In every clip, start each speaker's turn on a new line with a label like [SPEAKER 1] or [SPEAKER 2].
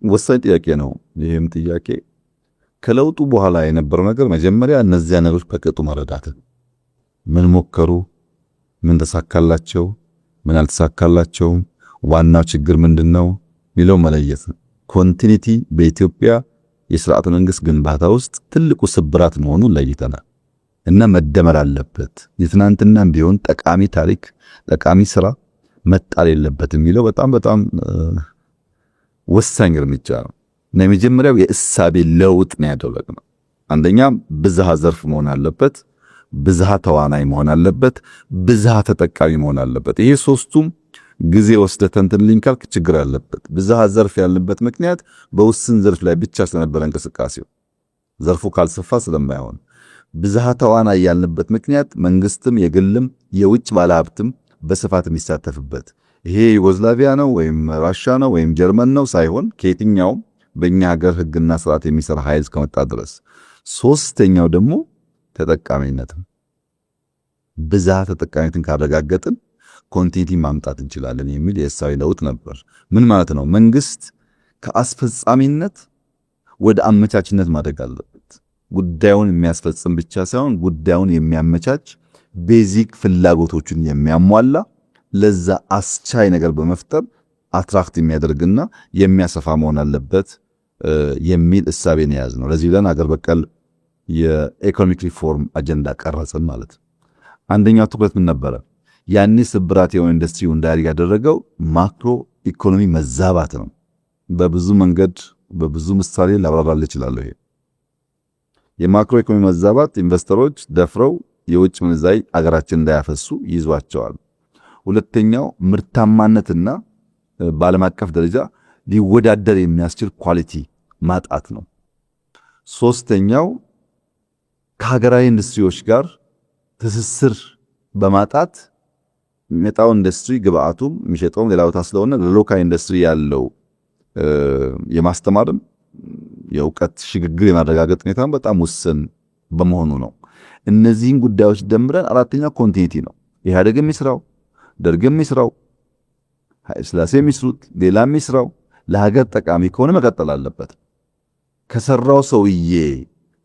[SPEAKER 1] ወሳኝ ጥያቄ ነው። ይህም ጥያቄ ከለውጡ በኋላ የነበረው ነገር መጀመሪያ እነዚያ ነገሮች በቅጡ መረዳት፣ ምን ሞከሩ፣ ምን ተሳካላቸው፣ ምን አልተሳካላቸውም፣ ዋናው ችግር ምንድነው ሚለው መለየት። ኮንቲኒቲ በኢትዮጵያ የሥርዓተ መንግስት ግንባታ ውስጥ ትልቁ ስብራት መሆኑን ለይተናል እና መደመር አለበት። የትናንትናም ቢሆን ጠቃሚ ታሪክ፣ ጠቃሚ ስራ መጣል የለበትም የሚለው በጣም ወሳኝ እርምጃ ነው። እና የመጀመሪያው የእሳቤ ለውጥ ነው ያደረግነው። አንደኛ ብዝሃ ዘርፍ መሆን አለበት፣ ብዝሃ ተዋናይ መሆን አለበት፣ ብዝሃ ተጠቃሚ መሆን አለበት። ይሄ ሶስቱም ጊዜ ወስደህ ተንትንልኝ ካልክ ችግር አለበት። ብዝሃ ዘርፍ ያለበት ምክንያት በውስን ዘርፍ ላይ ብቻ ስለነበረ እንቅስቃሴው ዘርፉ ካልሰፋ ስለማይሆን፣ ብዝሃ ተዋናይ ያለበት ምክንያት መንግስትም የግልም የውጭ ባለሀብትም በስፋት የሚሳተፍበት፣ ይሄ ዩጎዝላቪያ ነው ወይም ራሻ ነው ወይም ጀርመን ነው ሳይሆን ከየትኛውም በእኛ ሀገር ህግና ስርዓት የሚሰራ ኃይል እስከመጣ ድረስ። ሶስተኛው ደግሞ ተጠቃሚነት፣ ብዝሃ ተጠቃሚነትን ካረጋገጥን ኮንቲኒቲ ማምጣት እንችላለን የሚል የእሳቤ ለውጥ ነበር። ምን ማለት ነው? መንግስት ከአስፈጻሚነት ወደ አመቻችነት ማደግ አለበት። ጉዳዩን የሚያስፈጽም ብቻ ሳይሆን ጉዳዩን የሚያመቻች፣ ቤዚክ ፍላጎቶችን የሚያሟላ፣ ለዛ አስቻይ ነገር በመፍጠር አትራክት የሚያደርግና የሚያሰፋ መሆን አለበት የሚል እሳቤን የያዝ ነው። ለዚህ ብለን አገር በቀል የኢኮኖሚክ ሪፎርም አጀንዳ ቀረጽን ማለት ነው። አንደኛው ትኩረት ምን ነበረ? ያኔ ስብራት የሆነ ኢንዱስትሪው እንዳያድግ ያደረገው ማክሮ ኢኮኖሚ መዛባት ነው። በብዙ መንገድ በብዙ ምሳሌ ላብራራል እችላለሁ። ይሄ የማክሮ ኢኮኖሚ መዛባት ኢንቨስተሮች ደፍረው የውጭ ምንዛሪ አገራችን እንዳያፈሱ ይዟቸዋል። ሁለተኛው ምርታማነትና በዓለም አቀፍ ደረጃ ሊወዳደር የሚያስችል ኳሊቲ ማጣት ነው። ሶስተኛው ከሀገራዊ ኢንዱስትሪዎች ጋር ትስስር በማጣት የሚመጣው ኢንዱስትሪ ግብአቱም የሚሸጠውም ሌላ ቦታ ስለሆነ ለሎካል ኢንዱስትሪ ያለው የማስተማርም የእውቀት ሽግግር የማረጋገጥ ሁኔታም በጣም ውስን በመሆኑ ነው። እነዚህን ጉዳዮች ደምረን አራተኛው ኮንቲኒቲ ነው። ኢህአዴግም ይስራው፣ ደርግም ይስራው፣ ኃይለ ሥላሴም ይስሩት፣ ሌላም ይስራው ለሀገር ጠቃሚ ከሆነ መቀጠል አለበት። ከሰራው ሰውዬ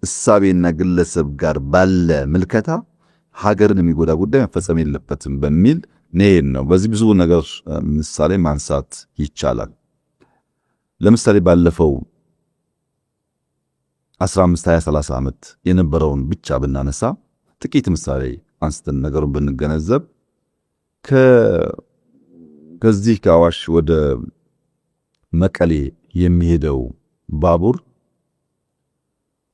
[SPEAKER 1] እሳቤና ግለሰብ ጋር ባለ ምልከታ ሀገርን የሚጎዳ ጉዳይ መፈጸም የለበትም በሚል ነው። በዚህ ብዙ ነገር ምሳሌ ማንሳት ይቻላል። ለምሳሌ ባለፈው 15 20 30 ዓመት የነበረውን ብቻ ብናነሳ ጥቂት ምሳሌ አንስተን ነገሩን ብንገነዘብ ከዚህ ከአዋሽ ወደ መቀሌ የሚሄደው ባቡር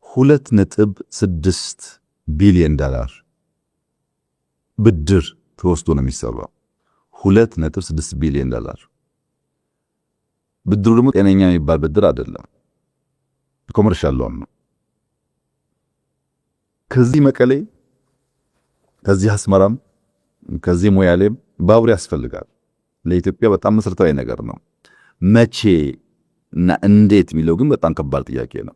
[SPEAKER 1] $2.6 ቢሊዮን ብድር ተወስዶ ነው የሚሰራው። $2.6 ቢሊዮን ብድሩ ደግሞ ጤነኛ የሚባል ብድር አይደለም፣ ኮመርሻል ሎን ነው። ከዚህ መቀሌ፣ ከዚህ አስመራም፣ ከዚህ ሞያሌም ባቡር ያስፈልጋል። ለኢትዮጵያ በጣም መሰረታዊ ነገር ነው። መቼ እና እንዴት የሚለው ግን በጣም ከባድ ጥያቄ ነው።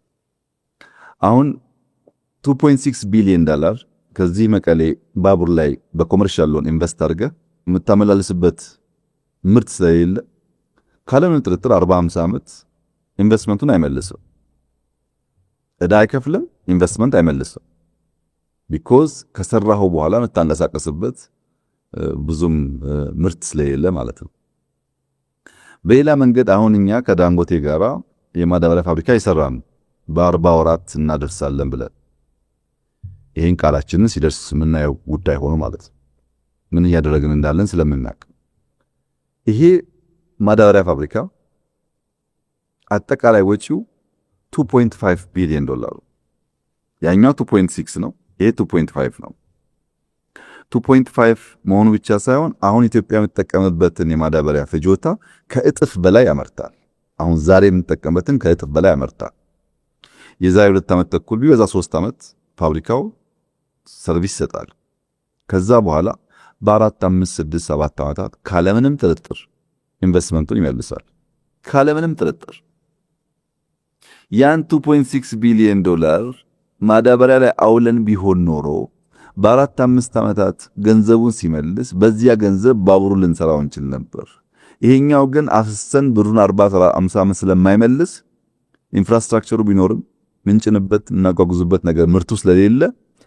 [SPEAKER 1] አሁን $2.6 ቢሊዮን ከዚህ መቀሌ ባቡር ላይ በኮመርሻል ሎን ኢንቨስት አድርገህ የምታመላልስበት ምርት ስለሌለ ካለምን ጥርጥር 40-50 ዓመት ኢንቨስትመንቱን አይመልስም። ዕዳ አይከፍልም፣ ኢንቨስትመንት አይመልስም። ቢኮዝ ከሰራው በኋላ የምታንቀሳቀስበት ብዙም ምርት ስለሌለ ማለት ነው። በሌላ መንገድ አሁን እኛ ከዳንጎቴ ጋራ የማዳበሪያ ፋብሪካ ይሰራን በ40 ወራት እናደርሳለን ብለን ይሄን ቃላችንን ሲደርስ የምናየው ጉዳይ ሆኖ ማለት ነው። ምን እያደረግን እንዳለን ስለምናውቅ ይሄ ማዳበሪያ ፋብሪካ አጠቃላይ ወጪው $2.5 ቢሊዮን፣ ያኛው 2.6 ነው፣ ይሄ 2.5 ነው። 2.5 መሆኑ ብቻ ሳይሆን አሁን ኢትዮጵያ የምትጠቀምበትን የማዳበሪያ ፍጆታ ከእጥፍ በላይ ያመርታል። አሁን ዛሬ የምንጠቀምበትን ከእጥፍ በላይ ያመርታል። የዛሬ 2 ዓመት ተኩል ቢበዛ 3 ዓመት ፋብሪካው ሰርቪስ ይሰጣል። ከዛ በኋላ በ4 5 6 7 ዓመታት ካለምንም ጥርጥር ኢንቨስትመንቱን ይመልሳል። ካለምንም ጥርጥር ያን $2.6 ቢሊዮን ማዳበሪያ ላይ አውለን ቢሆን ኖሮ በ4 5 ዓመታት ገንዘቡን ሲመልስ በዚያ ገንዘብ ባቡሩን ልንሰራው እንችል ነበር። ይሄኛው ግን አፍሰን ብሩን 40 50 ዓመት ስለማይመልስ ኢንፍራስትራክቸሩ ቢኖርም ምንጭንበት እናጓጉዝበት ነገር ምርቱ ስለሌለ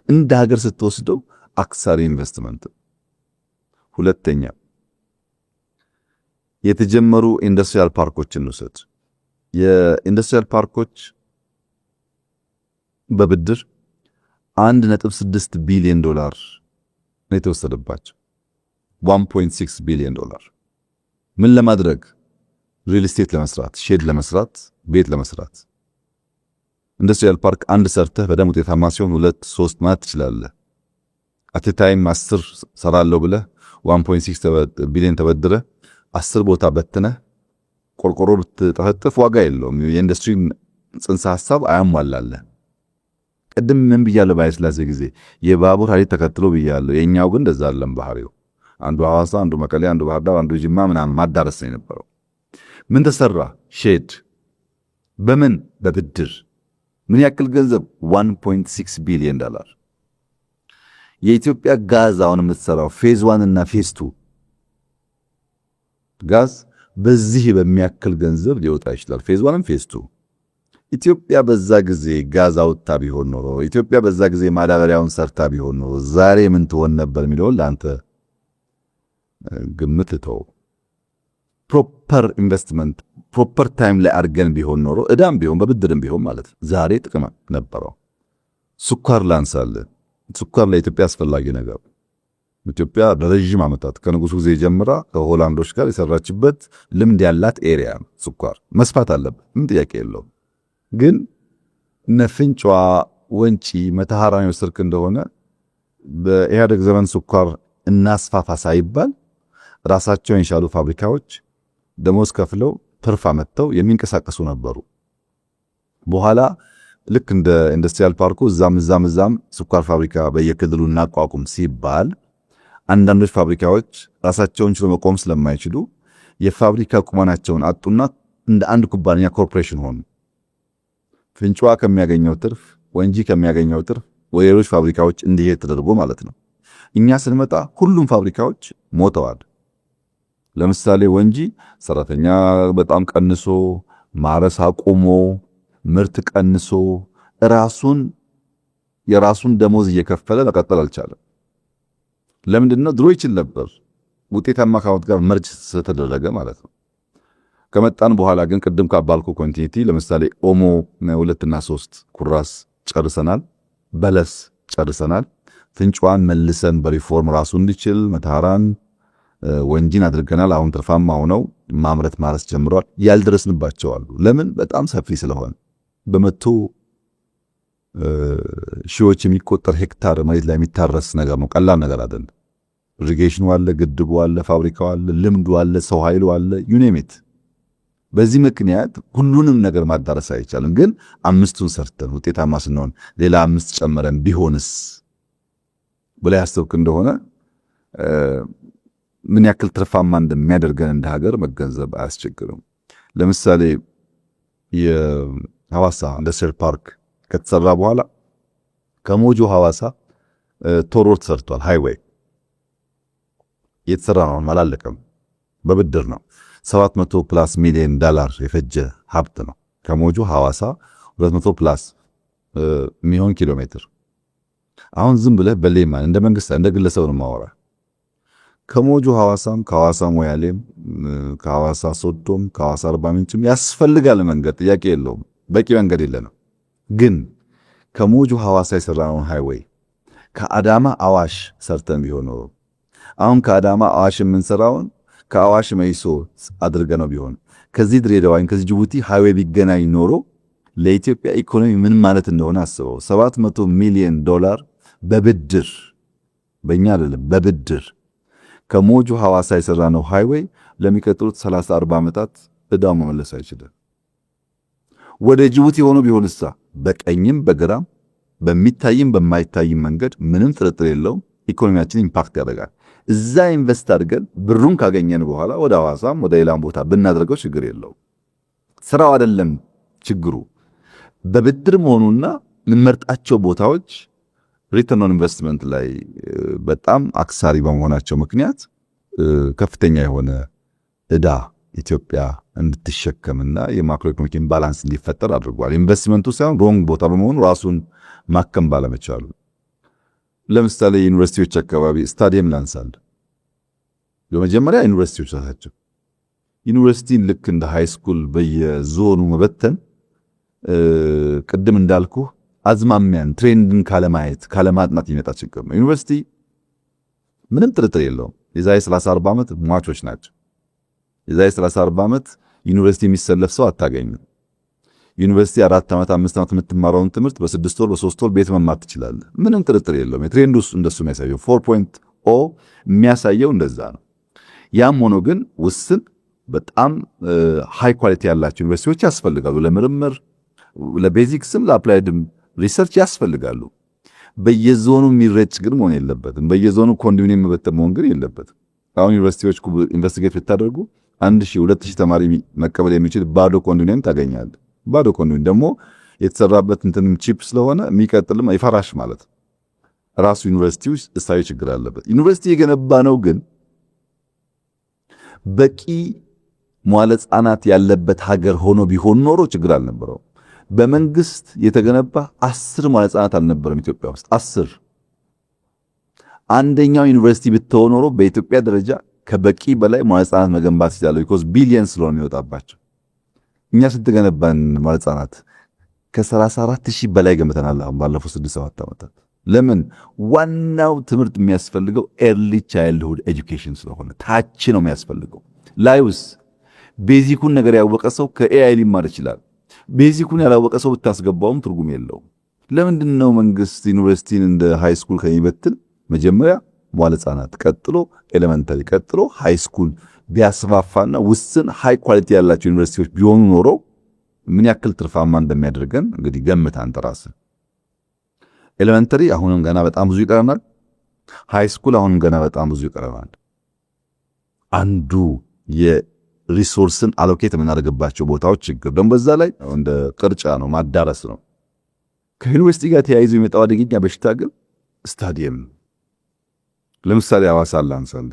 [SPEAKER 1] እንደ ሀገር ስትወስደው አክሳሪ ኢንቨስትመንት። ሁለተኛ የተጀመሩ ኢንዱስትሪያል ፓርኮችን ውሰድ። የኢንዱስትሪያል ፓርኮች በብድር $1.6 ቢሊዮን ነው የተወሰደባቸው። $1.6 ቢሊዮን ምን ለማድረግ? ሪል ስቴት ለመስራት፣ ሼድ ለመስራት፣ ቤት ለመስራት። ኢንዱስትሪያል ፓርክ አንድ ሰርተህ በደም ውጤታማ ሲሆን 2 3 ማለት ትችላለህ። አት ታይም 10 ሰራለሁ ብለህ 1.6 ቢሊዮን ተበድረህ 10 ቦታ በትነህ ቆርቆሮ ብትጠፈጥፍ ዋጋ የለውም። የኢንዱስትሪ ጽንሰ ሐሳብ አያሟላለህ። ቅድም ምን ብያለሁ? ባይስላሴ ጊዜ የባቡር ሐዲድ ተከትሎ ብያለሁ። የኛው ግን እንደዛ አይደለም ባህሪው። አንዱ ሐዋሳ፣ አንዱ መቀሌ፣ አንዱ ባህር ዳር፣ አንዱ ጅማ ምናምን ማዳረስ ነው የነበረው። ምን ተሰራ? ሼድ። በምን? በብድር። ምን ያክል ገንዘብ? $1.6 ቢሊዮን። የኢትዮጵያ ጋዝ አሁን የምትሰራው ፌዝ 1 እና ፌዝ 2 ጋዝ በዚህ በሚያክል ገንዘብ ሊወጣ ይችላል። ፌዝ 1 ፌዝ 2 ኢትዮጵያ በዛ ጊዜ ጋዝ አውጥታ ቢሆን ኖሮ፣ ኢትዮጵያ በዛ ጊዜ ማዳበሪያውን ሰርታ ቢሆን ኖሮ ዛሬ ምን ትሆን ነበር የሚለውን ለአንተ ግምት ተው። ፕሮፐር ኢንቨስትመንት ፕሮፐር ታይም ላይ አድርገን ቢሆን ኖሮ እዳም ቢሆን በብድርም ቢሆን ማለት ዛሬ ጥቅም ነበረው። ስኳር ላንሳለ። ስኳር ለኢትዮጵያ አስፈላጊ ነገር። ኢትዮጵያ ለረጅም ዓመታት ከንጉሱ ጊዜ ጀምራ ከሆላንዶች ጋር የሰራችበት ልምድ ያላት ኤሪያ ነው። ስኳር መስፋት አለበት፣ ምን ጥያቄ የለውም። ግን ነፍንጫ ወንጪ መተሃራ የወሰድክ እንደሆነ በኢህአደግ ዘመን ስኳር እናስፋፋ ሳይባል ራሳቸውን የቻሉ ፋብሪካዎች ደሞዝ ከፍለው ትርፍ አመጥተው የሚንቀሳቀሱ ነበሩ። በኋላ ልክ እንደ ኢንዱስትሪያል ፓርኩ እዛም ስኳር ፋብሪካ በየክልሉ እናቋቁም ሲባል አንዳንዶች ፋብሪካዎች ራሳቸውን ችሎ መቆም ስለማይችሉ የፋብሪካ ቁመናቸውን አጡና እንደ አንድ ኩባንያ ኮርፖሬሽን ሆኑ። ፍንጫዋ ከሚያገኘው ትርፍ፣ ወንጂ ከሚያገኘው ትርፍ ወደ ሌሎች ፋብሪካዎች እንዲሄድ ተደርጎ ማለት ነው። እኛ ስንመጣ ሁሉም ፋብሪካዎች ሞተዋል። ለምሳሌ ወንጂ ሰራተኛ በጣም ቀንሶ፣ ማረስ አቁሞ፣ ምርት ቀንሶ የራሱን ደሞዝ እየከፈለ መቀጠል አልቻለም። ለምንድነው? ድሮ ይችል ነበር፣ ውጤታማ ካውንት ጋር መርጅ ስለተደረገ ማለት ነው። ከመጣን በኋላ ግን ቅድም ካባልኩ ኮንቲኒቲ ለምሳሌ ኦሞ 2 እና 3 ኩራስ ጨርሰናል፣ በለስ ጨርሰናል። ፍንጫዋን መልሰን በሪፎርም ራሱ እንዲችል መተሃራን ወንጂን አድርገናል። አሁን ትርፋማ ሆነው ማምረት ማረስ ጀምረዋል። ያልደረስንባቸው አሉ። ለምን? በጣም ሰፊ ስለሆነ በመቶ ሺዎች የሚቆጠር ሄክታር መሬት ላይ የሚታረስ ነገር ነው። ቀላል ነገር አይደለም። ኢሪጌሽኑ አለ፣ ግድቡ አለ፣ ፋብሪካው አለ፣ ልምዱ አለ፣ ሰው ኃይሉ አለ፣ ዩኔሚት። በዚህ ምክንያት ሁሉንም ነገር ማዳረስ አይቻልም። ግን 5ቱን ሰርተን ውጤታማ ስንሆን ሌላ 5 ጨመረን ቢሆንስ ብላ ያሰብክ እንደሆነ ምን ያክል ትርፋማ እንደሚያደርገን እንደ ሀገር መገንዘብ አያስቸግርም። ለምሳሌ የሐዋሳ ኢንዱስትሪያል ፓርክ ከተሰራ በኋላ ከሞጆ ሐዋሳ ቶር ሮድ ተሰርቷል። ሃይዌይ የተሰራ ነው፣ አላለቀም። በብድር ነው። $700+ ሚሊዮን የፈጀ ሀብት ነው። ከሞጆ ሐዋሳ 200+ የሚሆን ኪሎ ሜትር። አሁን ዝም ብለህ በሌማን እንደ መንግስት እንደ ግለሰብ ነው ማወራ። ከሞጆ ሐዋሳም ከሐዋሳ ሞያሌም ከሐዋሳ ሶዶም ከሐዋሳ አርባ ምንጭም ያስፈልጋል መንገድ፣ ጥያቄ የለውም። በቂ መንገድ የለንም። ግን ከሞጆ ሐዋሳ የሰራነውን ሃይዌይ ከአዳማ አዋሽ ሰርተን ቢሆን ኖሮ አሁን ከአዳማ አዋሽ የምንሰራውን ከአዋሽ መይሶ አድርገነው ቢሆን ከዚህ ድሬዳዋ ከዚህ ጅቡቲ ሃይዌይ ቢገናኝ ኖሮ ለኢትዮጵያ ኢኮኖሚ ምን ማለት እንደሆነ አስበው። $700 ሚሊዮን በብድር በእኛ አይደለም በብድር ከሞጆ ሐዋሳ የሰራነው ሃይዌይ ለሚቀጥሉት 30-40 ዓመታት እዳው መመለስ አይችልም። ወደ ጅቡቲ ሆኖ ቢሆንሳ በቀኝም በግራም በሚታይም በማይታይም መንገድ ምንም ጥርጥር የለውም ኢኮኖሚያችን ኢምፓክት ያደርጋል። እዛ ኢንቨስት አድርገን ብሩን ካገኘን በኋላ ወደ ሐዋሳም ወደ ሌላም ቦታ ብናደርገው ችግር የለውም። ስራው አይደለም ችግሩ፣ በብድር መሆኑና የምንመርጣቸው ቦታዎች ሪተርን ኦን ኢንቨስትመንት ላይ በጣም አክሳሪ በመሆናቸው ምክንያት ከፍተኛ የሆነ ዕዳ ኢትዮጵያ እንድትሸከምና የማክሮ ኢኮኖሚክ ኢምባላንስ እንዲፈጠር አድርጓል። ኢንቨስትመንቱ ሳይሆን ሮንግ ቦታ በመሆኑ ራሱን ማከም ባለመቻሉ። ለምሳሌ ዩኒቨርሲቲዎች አካባቢ ስታዲየም ላንሳል። በመጀመሪያ ዩኒቨርሲቲዎች ራሳቸው ዩኒቨርሲቲን ልክ እንደ ሃይ ስኩል በየዞኑ መበተን ቅድም እንዳልኩ አዝማሚያን ትሬንድን ካለማየት ካለማጥናት የሚመጣ ችግር ነው። ዩኒቨርሲቲ ምንም ጥርጥር የለውም የዛሬ 30-40 ዓመት ሟቾች ናቸው። የዛሬ 30-40 ዓመት ዩኒቨርሲቲ የሚሰለፍ ሰው አታገኝም። ዩኒቨርሲቲ 4 ዓመት 5 ዓመት የምትማረውን ትምህርት በ6 ወር በ3 ወር ቤት መማር ትችላለህ። ምንም ጥርጥር የለውም። የትሬንዱ እንደሱ የሚያሳየው 4.0 የሚያሳየው እንደዛ ነው። ያም ሆኖ ግን ውስን በጣም ሃይ ኳሊቲ ያላቸው ዩኒቨርሲቲዎች ያስፈልጋሉ። ለምርምር ለቤዚክስም ለአፕላይድም ሪሰርች ያስፈልጋሉ። በየዞኑ የሚረጭ ግን መሆን የለበትም። በየዞኑ ኮንዶሚኒየም መበተን መሆን ግን የለበትም። አሁን ዩኒቨርሲቲዎች ኢንቨስቲጌት ብታደርጉ 1000-2000 ተማሪ መቀበል የሚችል ባዶ ኮንዶሚኒየም ታገኛለህ። ባዶ ኮንዶሚኒየም ደግሞ የተሰራበት እንትን ቺፕ ስለሆነ የሚቀጥልም ይፈራሽ ማለት ራሱ ዩኒቨርሲቲው እሳቤ ችግር አለበት። ዩኒቨርሲቲ የገነባ ነው ግን በቂ መዋለ ሕፃናት ያለበት ሀገር ሆኖ ቢሆን ኖሮ ችግር አልነበረው። በመንግስት የተገነባ 10 መዋለ ሕፃናት አልነበረም ኢትዮጵያ ውስጥ 10። አንደኛው ዩኒቨርሲቲ ብትሆን ኖሮ በኢትዮጵያ ደረጃ ከበቂ በላይ መዋለ ሕፃናት መገንባት ይችላል። ቢኮዝ ቢሊየን ስለሆነ የሚወጣባቸው። እኛ ስትገነባን መዋለ ሕፃናት ከ34,000 በላይ ገምተናል አሁን ባለፈው 6-7 ዓመታት። ለምን? ዋናው ትምህርት የሚያስፈልገው ኤርሊ ቻይልድሁድ ኤጁኬሽን ስለሆነ ታች ነው የሚያስፈልገው። ላይውስ ቤዚኩን ነገር ያወቀ ሰው ከኤአይ ሊማር ይችላል። ቤዚኩን ያላወቀ ሰው ብታስገባውም ትርጉም የለውም። ለምንድን ነው መንግስት ዩኒቨርሲቲን እንደ ሃይ ስኩል ከሚበትል መጀመሪያ መዋለ ሕፃናት ቀጥሎ ኤሌመንተሪ ቀጥሎ ሃይ ስኩል ቢያስፋፋና ውስን ሃይ ኳሊቲ ያላቸው ዩኒቨርሲቲዎች ቢሆኑ ኖሮ ምን ያክል ትርፋማ እንደሚያደርገን እንግዲህ ገምት አንተ ራስህ። ኤሌመንተሪ አሁንም ገና በጣም ብዙ ይቀረናል። ሃይ ስኩል አሁንም ገና በጣም ብዙ ይቀረናል። አንዱ የሪሶርስን አሎኬት የምናደርግባቸው ቦታዎች ችግር ደግሞ በዛ ላይ እንደ ቅርጫ ነው፣ ማዳረስ ነው። ከዩኒቨርሲቲ ጋር ተያይዞ የሚመጣው አደገኛ በሽታ ግን ስታዲየም። ለምሳሌ ሐዋሳ ላንሳለ።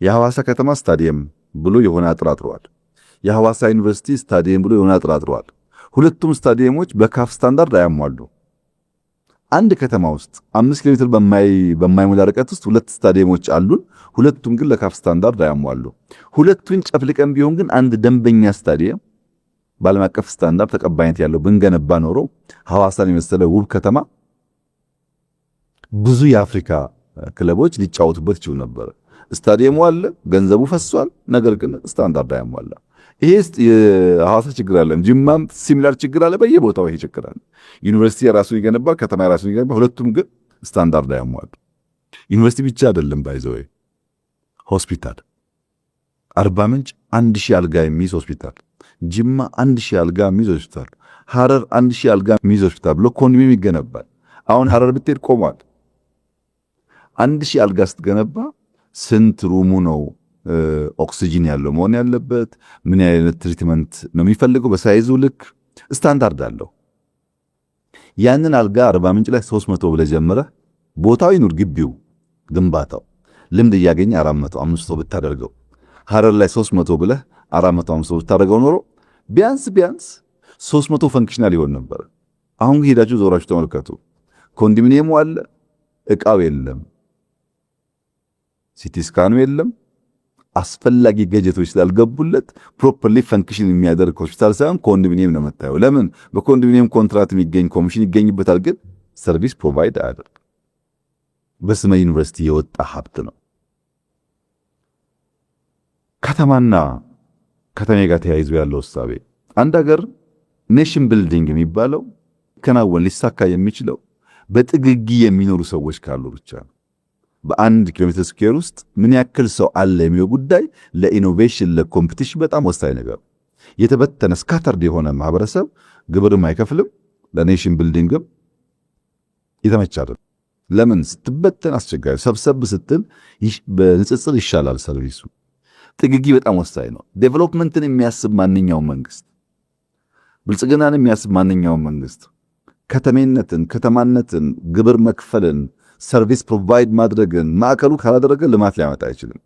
[SPEAKER 1] የሐዋሳ ከተማ ስታዲየም ብሎ የሆነ አጥራጥሯል። የሐዋሳ ዩኒቨርሲቲ ስታዲየም ብሎ የሆነ አጥራጥሯል። ሁለቱም ስታዲየሞች በካፍ ስታንዳርድ አያሟሉ። አንድ ከተማ ውስጥ 5 ኪሎ ሜትር በማይሞላ ርቀት ውስጥ 2 ስታዲየሞች አሉን። ሁለቱም ግን ለካፍ ስታንዳርድ አያሟሉ። ሁለቱን ጨፍልቀን ቢሆን ግን አንድ ደንበኛ ስታዲየም በዓለም አቀፍ ስታንዳርድ ተቀባይነት ያለው ብንገነባ ኖሮ ሐዋሳን የመሰለ ውብ ከተማ ብዙ የአፍሪካ ክለቦች ሊጫወቱበት ይችሉ ነበር። ስታዲየሙ አለ፣ ገንዘቡ ፈሷል፣ ነገር ግን ስታንዳርድ አያሟላ። ይሄ የሐዋሳ ችግር አለ። ጅማም ሲሚላር ችግር አለ። በየቦታው ይሄ ችግር አለ። ዩኒቨርሲቲ የራሱን ይገነባል፣ ከተማ የራሱን ይገነባል። ሁለቱም ግን ስታንዳርድ አያሟሉ። ዩኒቨርሲቲ ብቻ አይደለም ባይዘው ሆስፒታል አርባ ምንጭ 1000 አልጋ የሚይዝ ሆስፒታል፣ ጅማ 1000 አልጋ የሚይዝ ሆስፒታል፣ ሐረር 1000 አልጋ የሚይዝ ሆስፒታል ብሎ ኮንዶሚኒየም ይገነባል። አሁን ሐረር ብትሄድ ቆሟል። 1000 አልጋ ስትገነባ ስንት ሩሙ ነው ኦክሲጂን ያለው መሆን ያለበት? ምን አይነት ትሪትመንት ነው የሚፈልገው? በሳይዙ ልክ ስታንዳርድ አለው። ያንን አልጋ አርባ ምንጭ ላይ 300 ብለህ ጀምረህ ቦታው ይኑር ግቢው ግንባታው ልምድ እያገኘ 400-500 ብታደርገው፣ ሐረር ላይ 300 ብለህ 400-500 ብታደርገው ኖሮ ቢያንስ 300 ፈንክሽናል ይሆን ነበር። አሁን ሄዳችሁ ዞራችሁ ተመልከቱ። ኮንዶሚኒየሙ አለ፣ እቃው የለም፣ ሲቲ ስካኑ የለም። አስፈላጊ ገጀቶች ስላልገቡለት ፕሮፐርሊ ፈንክሽን የሚያደርግ ሆስፒታል ሳይሆን ኮንዶሚኒየም ነው የምታየው። ለምን? በኮንዶሚኒየም ኮንትራት የሚገኝ ኮሚሽን ይገኝበታል፣ ግን ሰርቪስ ፕሮቫይድ አያደርግ። በስመ ዩኒቨርሲቲ የወጣ ሀብት ነው። ከተማና ከተሜ ጋር ተያይዞ ያለው እሳቤ አንድ ሀገር ኔሽን ቢልዲንግ የሚባለው ከናወን ሊሳካ የሚችለው በጥግጊ የሚኖሩ ሰዎች ካሉ ብቻ ነው። በ1 ኪሎ ሜትር ስኩዌር ውስጥ ምን ያክል ሰው አለ የሚለው ጉዳይ ለኢኖቬሽን ለኮምፒቲሽን በጣም ወሳኝ ነገር። የተበተነ ስካተርድ የሆነ ማህበረሰብ ግብርም አይከፍልም፣ ለኔሽን ቢልዲንግም የተመቸ አይደለም። ለምን? ስትበተን አስቸጋሪ፣ ሰብሰብ ስትል በንጽጽር ይሻላል ሰርቪሱ። ጥግጊ በጣም ወሳኝ ነው። ዴቨሎፕመንትን የሚያስብ ማንኛውም መንግስት፣ ብልጽግናን የሚያስብ ማንኛውም መንግስት ከተሜነትን፣ ከተማነትን፣ ግብር መክፈልን፣ ሰርቪስ ፕሮቫይድ ማድረግን ማዕከሉ ካላደረገ ልማት ሊያመጣ አይችልም።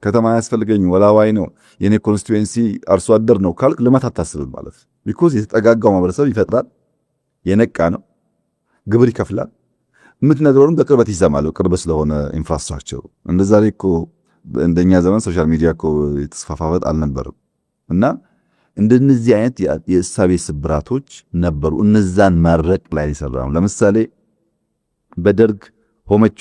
[SPEAKER 1] ከተማ አያስፈልገኝም ወላዋይ ነው የኔ ኮንስቲትዩዌንሲ አርሶ አደር ነው ካልክ ልማት አታስብም ማለት ቢኮዝ የተጠጋጋው ማህበረሰብ ይፈጥራል፣ የነቃ ነው፣ ግብር ይከፍላል፣ የምትነግረውንም በቅርበት ይሰማል፣ ቅርብ ስለሆነ ኢንፍራስትራክቸሩ። እንደዛ ላይ እኮ እንደኛ ዘመን ሶሻል ሚዲያ እኮ የተስፋፋበት አልነበረም እና እንደነዚህ አይነት የእሳቤ ስብራቶች ነበሩ። እነዛን ማረቅ ላይ ይሰራው። ለምሳሌ በደርግ ሆመቾ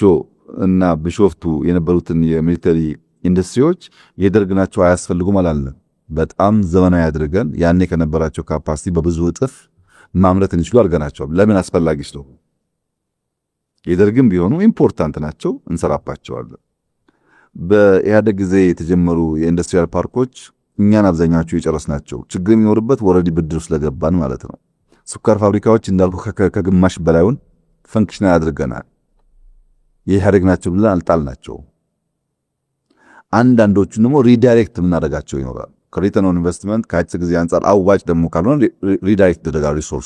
[SPEAKER 1] እና ቢሾፍቱ የነበሩትን የሚሊተሪ ኢንዱስትሪዎች የደርግ ናቸው አያስፈልጉም አላለም። በጣም ዘመናዊ አድርገን ያኔ ከነበራቸው ካፓሲቲ በብዙ እጥፍ ማምረት እንችሉ አድርገናቸው። ለምን አስፈላጊ ስለሆነ የደርግም ቢሆኑ ኢምፖርታንት ናቸው፣ እንሰራባቸዋለን። በኢህአደግ ጊዜ የተጀመሩ የኢንዱስትሪያል ፓርኮች እኛን አብዛኛዎቹ የጨረስናቸው ችግር የሚኖርበት ወረዲ ብድር ስለገባን ማለት ነው። ስኳር ፋብሪካዎች እንዳልኩ ከግማሽ በላዩን ፈንክሽናል አድርገናል። የኢህአደግ ናቸው ብለን አልጣልናቸው። አንዳንዶቹን ደግሞ ሪዳይሬክት የምናደርጋቸው ይኖራል። ከሪተርን ኦን ኢንቨስትመንት ከአጭር ጊዜ አንጻር አዋጭ ደግሞ ካልሆነ ሪዳይሬክት ይደረጋል ሪሶርስ